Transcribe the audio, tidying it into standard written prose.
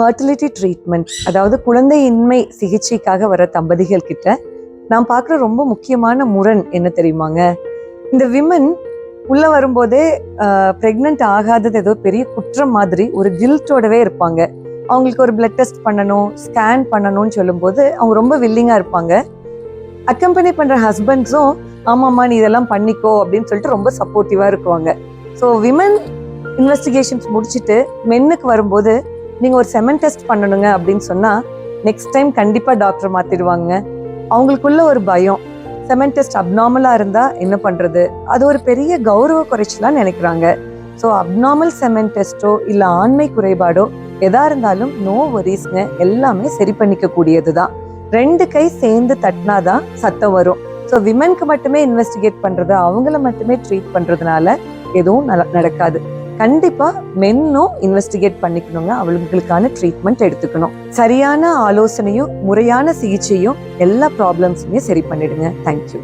Fertility treatment, அதாவது குழந்தையின்மை சிகிச்சைக்காக வர தம்பதிகள் கிட்ட நான் பார்க்குற ரொம்ப முக்கியமான முரண் என்ன தெரியுமாங்க? இந்த விமன் உள்ள வரும்போதே ப்ரெக்னென்ட் ஆகாதது ஏதோ பெரிய குற்றம் மாதிரி ஒரு கில்ட்டோடவே இருப்பாங்க. அவங்களுக்கு ஒரு பிளட் டெஸ்ட் பண்ணணும், ஸ்கேன் பண்ணணும்னு சொல்லும்போது அவங்க ரொம்ப வில்லிங்காக இருப்பாங்க. அக்கம்பெனி பண்ணுற ஹஸ்பண்ட்ஸும் ஆமாம்மா நீ இதெல்லாம் பண்ணிக்கோ அப்படின்னு சொல்லிட்டு ரொம்ப சப்போர்ட்டிவாக இருக்குவாங்க. ஸோ விமன் இன்வெஸ்டிகேஷன்ஸ் முடிச்சுட்டு மென்னுக்கு வரும்போது நீங்கள் ஒரு செமன் டெஸ்ட் பண்ணணுங்க அப்படின்னு சொன்னால் நெக்ஸ்ட் டைம் கண்டிப்பாக டாக்டர் மாற்றிடுவாங்க. அவங்களுக்குள்ள ஒரு பயம், செமன் டெஸ்ட் அப்நார்மலாக இருந்தால் என்ன பண்ணுறது, அது ஒரு பெரிய கௌரவ குறைச்சலாக நினைக்கிறாங்க. ஸோ அப்நார்மல் செமன் டெஸ்ட்டோ இல்லை ஆண்மை குறைபாடோ எதா இருந்தாலும் நோ வரிஸ்ங்க, எல்லாமே சரி பண்ணிக்க கூடியது தான். 2 கை சேர்ந்து தட்டினாதான் சத்தம் வரும். ஸோ விமனுக்கு மட்டுமே இன்வெஸ்டிகேட் பண்ணுறது, அவங்கள மட்டுமே ட்ரீட் பண்ணுறதுனால எதுவும் நடக்காது. கண்டிப்பா மென்னும் இன்வெஸ்டிகேட் பண்ணிக்கணுங்க, அவங்களுக்கான ட்ரீட்மெண்ட் எடுத்துக்கணும். சரியான ஆலோசனையும் முறையான சிகிச்சையும் எல்லா ப்ராப்ளம்ஸுமே சரி பண்ணிடுங்க. தேங்க்யூ.